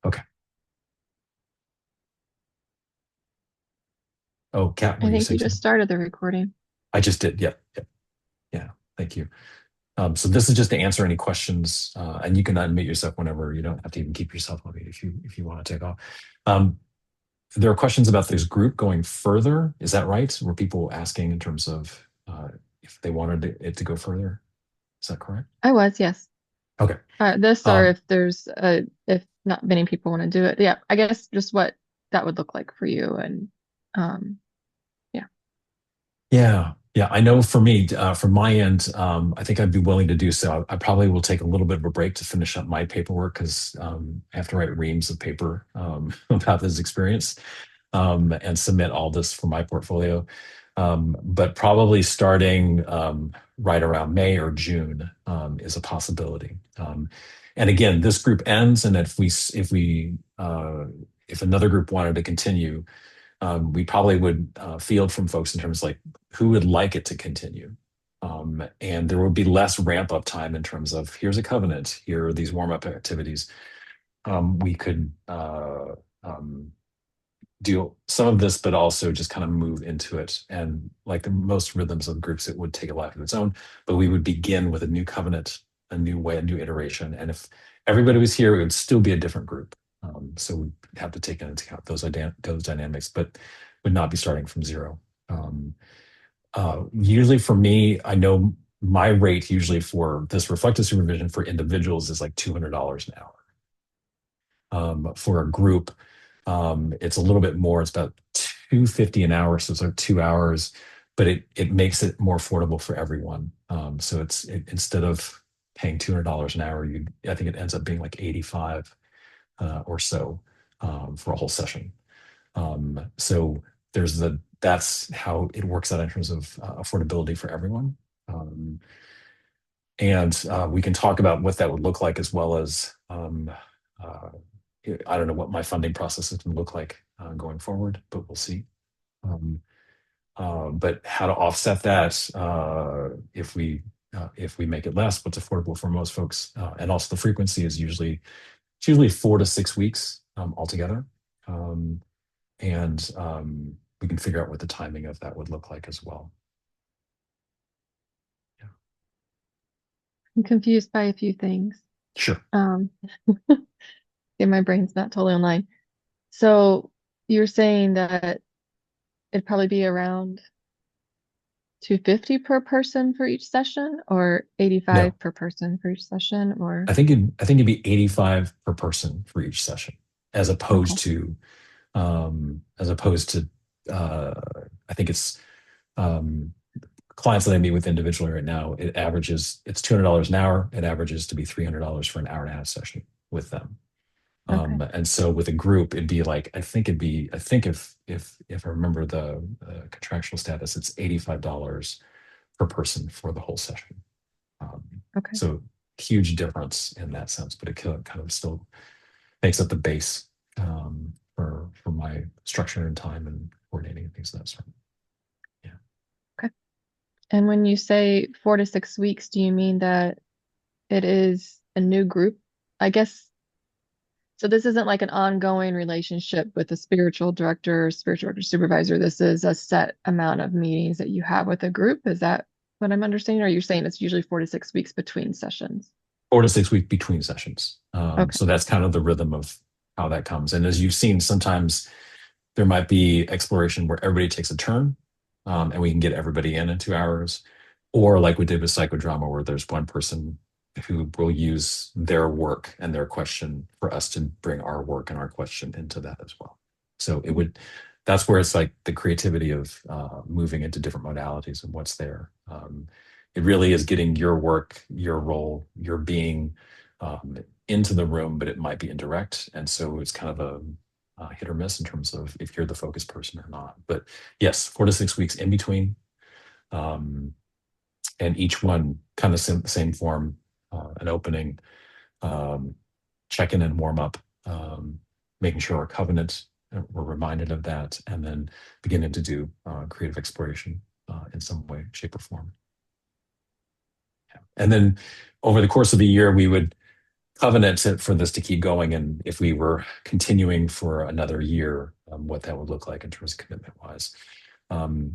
Okay. Oh, Kat, I were you think you saying just something? started the recording. I just did. Yep. Yep. Yeah. Thank you. So this is just to answer any questions, and you can unmute yourself whenever. You don't have to even keep yourself on mute if you want to take off. Um, there are questions about this group going further. Is that right? Were people asking in terms of if they wanted it to go further? Is that correct? I was, yes. Okay. This or Um, if if not many people want to do it. Yeah, I guess just what that would look like for you and um yeah. yeah. Yeah. I know for me, from my end, I think I'd be willing to do so. I probably will take a little bit of a break to finish up my paperwork because I have to write reams of paper about this experience. And submit all this for my portfolio. But probably starting right around May or June is a possibility. And again, this group ends, and if another group wanted to continue, we probably would field from folks in terms of like who would like it to continue. And there would be less ramp up time in terms of here's a covenant, here are these warm up activities. We could um, do some of this, but also just kind of move into it. And like the most rhythms of groups, it would take a life of its own. But we would begin with a new covenant, a new way, a new iteration. And if everybody was here, it would still be a different group. So we have to take into account those dynamics, but would not be starting from zero. Um, Usually for me, I know my rate usually for this reflective supervision for individuals is like $200 an hour. For a group, it's a little bit more. It's about 250 an hour, so it's like 2 hours, but it makes it more affordable for everyone. So instead of paying $200 an hour, I think it ends up being like 85 or so for a whole session. So that's how it works out in terms of affordability for everyone. Um, and we can talk about what that would look like as well as uh, I don't know what my funding process is going to look like going forward, but we'll see. Um, but how to offset that if we make it less, what's affordable for most folks, and also the frequency is usually 4 to 6 weeks altogether, um, and we can figure out what the timing of that would look like as well. Yeah. I'm confused by a few things. Sure. Um yeah, my brain's not totally online. So you're saying that it'd probably be around 250 per person for each session or No, 85 per person for each session or I think it'd be 85 per person for each session, as okay. opposed to as opposed to uh, I think it's um, clients that I meet with individually right now. It's $200 an hour. It averages to be $300 for an hour and a half session with them. Okay. And so with a group, it'd be like I think if I remember the contractual status, it's $85 per person for the whole session. Um, Okay. so huge difference in that sense, but it kind of still makes up the base for my structure and time and coordinating and things of that sort. Yeah. Okay. And when you say 4 to 6 weeks, do you mean that it is a new group? I guess so. This isn't like an ongoing relationship with a spiritual director or spiritual director supervisor. This is a set amount of meetings that you have with a group. Is that what I'm understanding? Or are you saying it's usually 4 to 6 weeks between sessions? 4 to 6 week between sessions. Okay. So that's kind of the rhythm of how that comes. And as you've seen, sometimes there might be exploration where everybody takes a turn, and we can get everybody in 2 hours, or like we did with psychodrama, where there's one person who will use their work and their question for us to bring our work and our question into that as well. So that's where it's like the creativity of moving into different modalities and what's there. It really is getting your work, your role, your being into the room, but it might be indirect. And so it's kind of a hit or miss in terms of if you're the focus person or not. But yes, 4 to 6 weeks in between, um, and each one kind of same form, an opening, um, check in and warm up, making sure our covenant, we're reminded of that, and then beginning to do creative exploration in some way, shape, or form. Yeah. And then over the course of the year, we would covenant for this to keep going, and if we were continuing for another year, what that would look like in terms of commitment wise.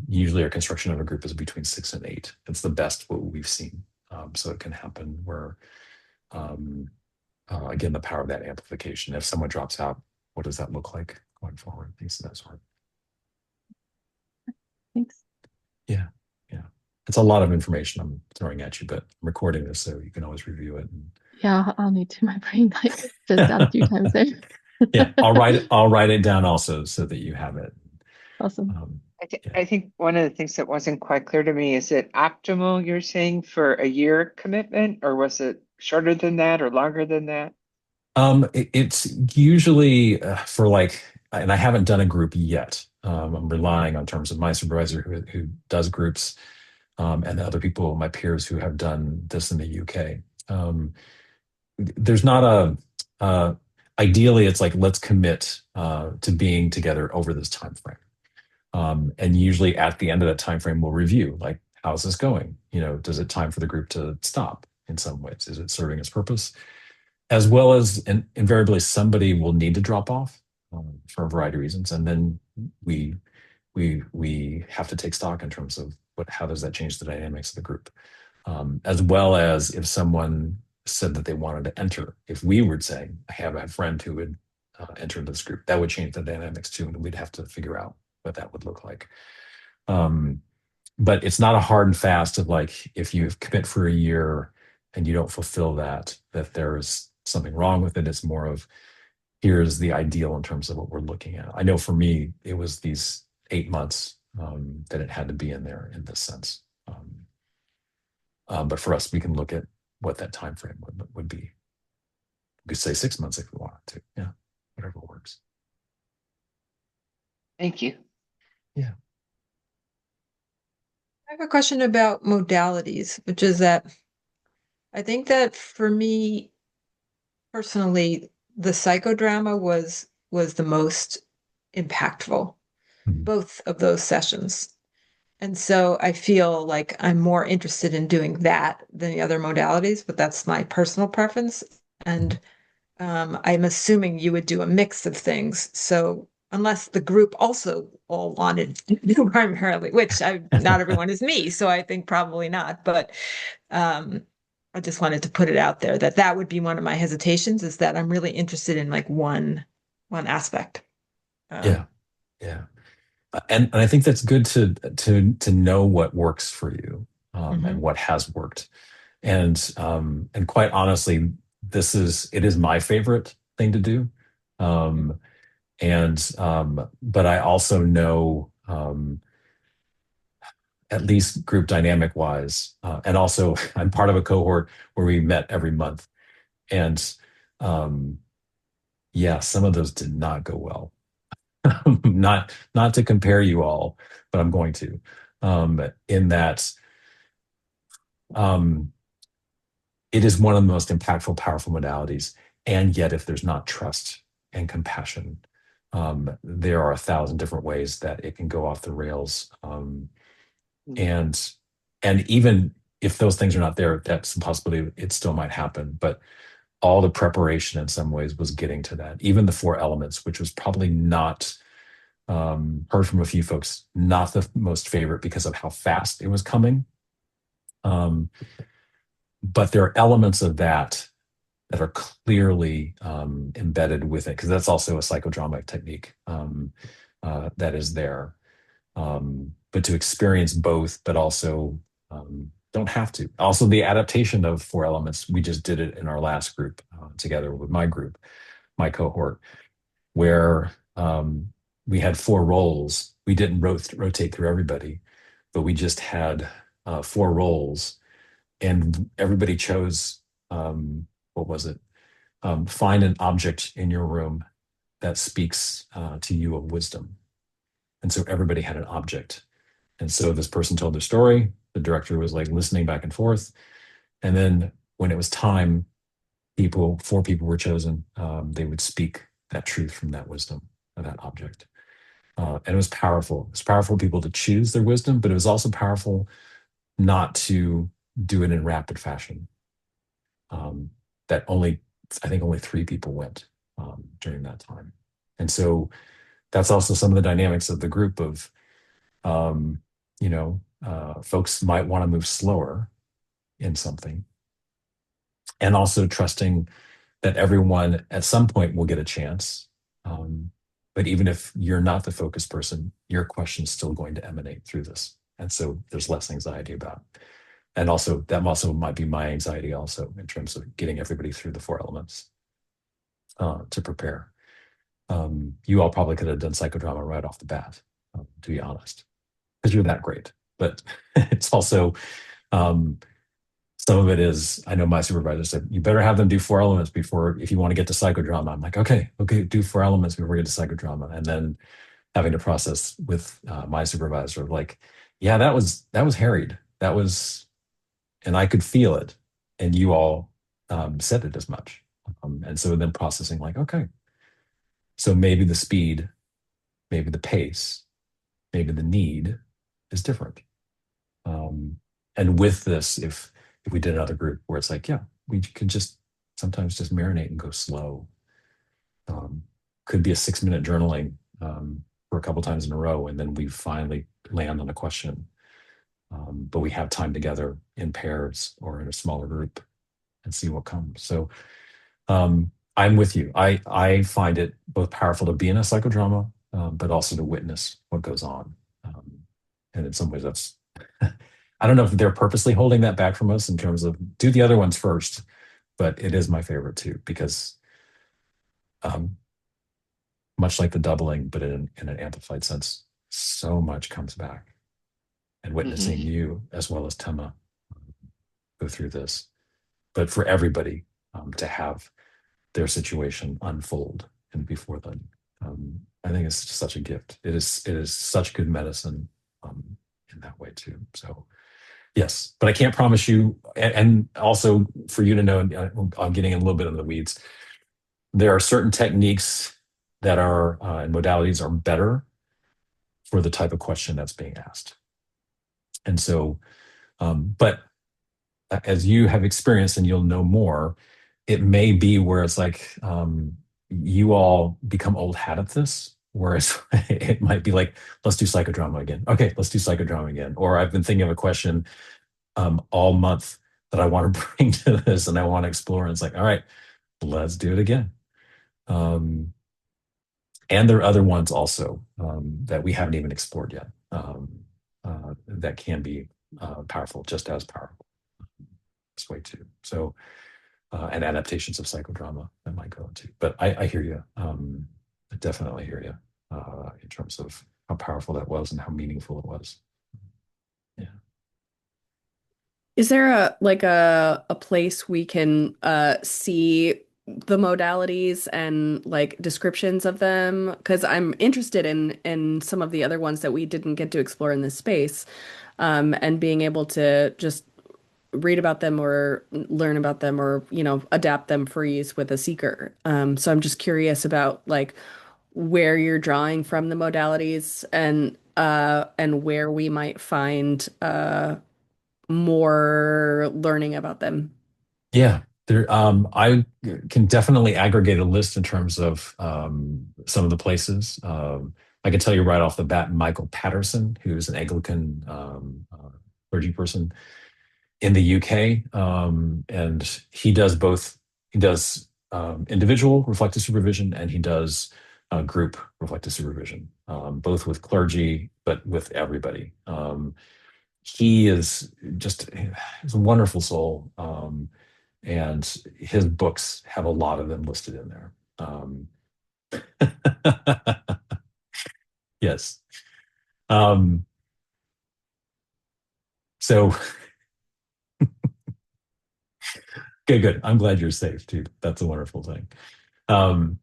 Usually, our construction of a group is between 6 and 8. It's the best what we've seen. So it can happen where, um, again, the power of that amplification. If someone drops out, what does that look like going forward? Things of that sort. Thanks. Yeah, yeah. It's a lot of information I'm throwing at you, but I'm recording this so you can always review it. Yeah, I'll need to. My brain like fizzed out a few times there. Yeah, I'll write it. I'll write it down also so that you have it. Awesome. Um, yeah. I think one of the things that wasn't quite clear to me is it optimal, you're saying, for a year commitment, or was it shorter than that or longer than that? It's usually for like, and I haven't done a group yet. I'm relying on terms of my supervisor who does groups, and the other people, my peers who have done this in the UK. There's not ideally, it's like, let's commit to being together over this time frame. And usually at the end of that time frame, we'll review, like, how's this going? Does it time for the group to stop in some ways? Is it serving its purpose? As well as, invariably, somebody will need to drop off for a variety of reasons, and then we we have to take stock in terms of how does that change the dynamics of the group, as well as if someone said that they wanted to enter. If we were saying, I have a friend who would enter into this group, that would change the dynamics too, and we'd have to figure out what that would look like. But it's not a hard and fast of like, if you commit for a year and you don't fulfill that there's something wrong with it. It's more of, here's the ideal in terms of what we're looking at. I know for me, it was these 8 months that it had to be in there in this sense. But for us, we can look at what that time frame would be. We could say 6 months if we wanted to. Yeah, whatever works. Thank you. Yeah. I have a question about modalities, which is that I think that for me personally, the psychodrama was the most impactful, Mhm. both of those sessions. And so I feel like I'm more interested in doing that than the other modalities, but that's my personal preference. And I'm assuming you would do a mix of things. So unless the group also all wanted to do primarily, which not everyone is me, so I think probably not. But um, I just wanted to put it out there that that would be one of my hesitations, is that I'm really interested in like one aspect. Yeah, yeah. And I think that's good to know what works for you, and what has worked. And quite honestly, it is my favorite thing to do. But I also know, at least group dynamic wise, and also I'm part of a cohort where we met every month, and yeah, some of those did not go well. Not to compare you all, but I'm going to, in that, um, it is one of the most impactful, powerful modalities. And yet, if there's not trust and compassion, there are 1,000 different ways that it can go off the rails. And even if those things are not there, that's a possibility. It still might happen. But all the preparation in some ways was getting to that. Even the 4 elements, which was probably not, heard from a few folks, not the most favorite because of how fast it was coming. But there are elements of that are clearly embedded with it, because that's also a psychodrama technique that is there. But to experience both, but also don't have to. Also, the adaptation of 4 elements, we just did it in our last group together with my group, my cohort, where we had 4 roles. We didn't rotate through everybody, but we just had 4 roles, and everybody chose, what was it? Find an object in your room that speaks to you of wisdom. And so everybody had an object. And so this person told their story. The director was like listening back and forth. And then when it was time, 4 people were chosen. They would speak that truth from that wisdom of that object. And it was powerful. It was powerful people to choose their wisdom, but it was also powerful not to do it in rapid fashion. That only I think only 3 people went during that time. And so that's also some of the dynamics of the group of, um, folks might want to move slower in something, and also trusting that everyone at some point will get a chance. Um, but even if you're not the focus person, your question's still going to emanate through this. And so there's less anxiety about it. And also, that also might be my anxiety also in terms of getting everybody through the 4 elements to prepare. You all probably could have done psychodrama right off the bat, to be honest, because you're that great. But it's also, um, some of it is, I know my supervisor said, you better have them do 4 elements before, if you want to get to psychodrama. I'm like, okay, do 4 elements before we get to psychodrama. And then having to process with my supervisor, like, yeah, that was harried. That was, and I could feel it. And you all said it as much. And so then processing, like, okay, so maybe the speed, maybe the pace, maybe the need is different. Um, and with this, if we did another group where it's like, yeah, we could just sometimes just marinate and go slow. Um, could be a 6-minute journaling for a couple times in a row, and then we finally land on a question. But we have time together in pairs or in a smaller group and see what comes. So I'm with you. I find it both powerful to be in a psychodrama, but also to witness what goes on. And in some ways, that's I don't know if they're purposely holding that back from us in terms of do the other ones first, but it is my favorite too because um, much like the doubling, but in an amplified sense, so much comes back. And witnessing Mm-hmm. you as well as Tema go through this, but for everybody to have their situation unfold and before them. I think it's just such a gift. It is such good medicine in that way too. So yes, but I can't promise you, and also for you to know, I'm getting a little bit into the weeds. There are certain techniques that are and modalities are better for the type of question that's being asked. And so, but as you have experienced and you'll know more, it may be where it's like you all become old hat at this, whereas it might be like, let's do psychodrama again. Okay, let's do psychodrama again. Or I've been thinking of a question all month that I want to bring to this and I want to explore. And it's like, all right, let's do it again. And there are other ones also that we haven't even explored yet that can be powerful, just as powerful this way too. So, and adaptations of psychodrama that might go into. But I hear you. I definitely hear you in terms of how powerful that was and how meaningful it was. Yeah. Is there a place we can see the modalities and like descriptions of them? Because I'm interested in some of the other ones that we didn't get to explore in this space, and being able to just read about them or learn about them or adapt them for use with a seeker. So I'm just curious about like where you're drawing from the modalities and where we might find more learning about them. Yeah. There, I can definitely aggregate a list in terms of some of the places. I can tell you right off the bat, Michael Patterson, who's an Anglican clergy person in the UK, and he does both. He does individual reflective supervision, and he does group reflective supervision, both with clergy, but with everybody. He is just he's a wonderful soul, and his books have a lot of them listed in there. Yes. Um, so good, good. I'm glad you're safe too. That's a wonderful thing. Um,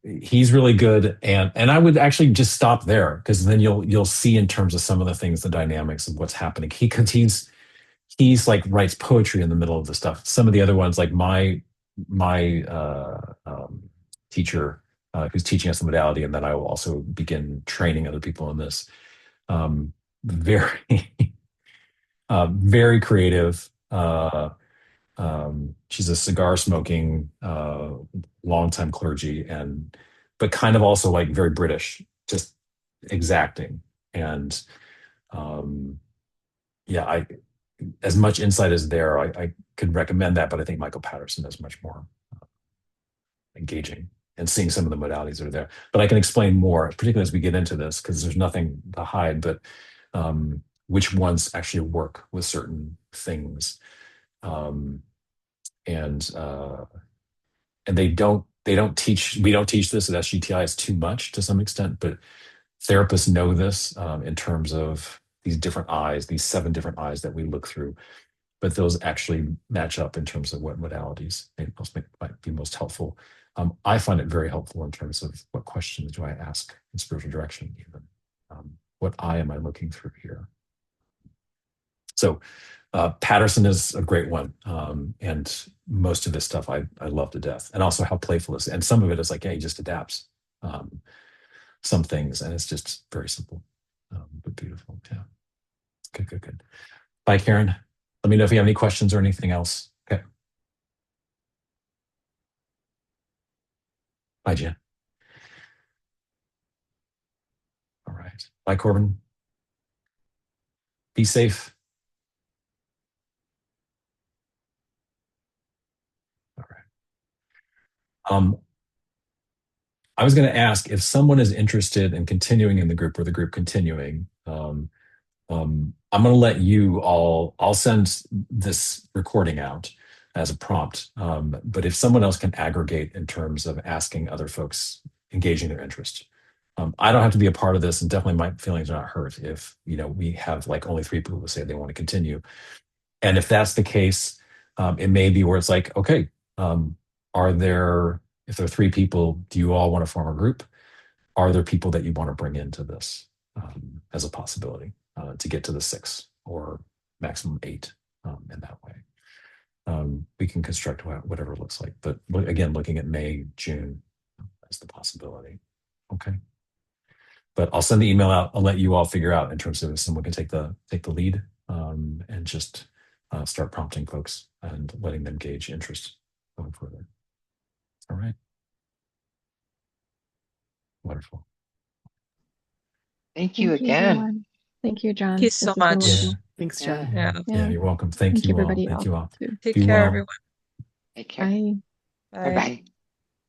he's really good, and I would actually just stop there because then you'll see in terms of some of the things, the dynamics of what's happening. Because he's like writes poetry in the middle of the stuff. Some of the other ones, like my teacher who's teaching us the modality, and then I will also begin training other people in this. Very very creative. She's a cigar smoking, longtime clergy, but kind of also like very British, just exacting. And um, yeah, as much insight as there, I could recommend that, but I think Michael Patterson is much more engaging and seeing some of the modalities that are there. But I can explain more, particularly as we get into this, because there's nothing to hide, but which ones actually work with certain things. Um, and they don't teach, we don't teach this at SGTI. It's too much to some extent, but therapists know this in terms of these different eyes, these 7 different eyes that we look through, but those actually match up in terms of what modalities might be most helpful. I find it very helpful in terms of what questions do I ask in spiritual direction, even. What eye am I looking through here? So Patterson is a great one. And most of his stuff I love to death. And also how playful it is. And some of it is like, yeah, he just adapts some things. And it's just very simple, but beautiful. Yeah. Good, good, good. Bye, Karen. Let me know if you have any questions or anything else. Okay. Bye, Jen. All right. Bye, Corbin. Be safe. All right. I was going to ask if someone is interested in continuing in the group or the group continuing. I'm going to let you all, I'll send this recording out as a prompt. But if someone else can aggregate in terms of asking other folks, engaging their interest. I don't have to be a part of this, and definitely my feelings are not hurt if, we have like only 3 people who say they want to continue. And if that's the case, it may be where it's like, okay, if there are 3 people, do you all want to form a group? Are there people that you want to bring into this as a possibility to get to the 6 or maximum 8 in that way? We can construct whatever it looks like. But again, looking at May, June as the possibility. Okay. But I'll send the email out. I'll let you all figure out in terms of if someone can take the lead and just start prompting folks and letting them gauge interest going further. All right. Wonderful. Thank you Thank you, again. everyone. Thank you, John. Thank you This so has been much. Yeah. wonderful. Thanks, Yeah. John. Yeah. Yeah, you're welcome. Thank Thank you, you all. everybody Thank else you all. too. Take Be care, well. everyone. Take care. Bye. Bye Bye. bye.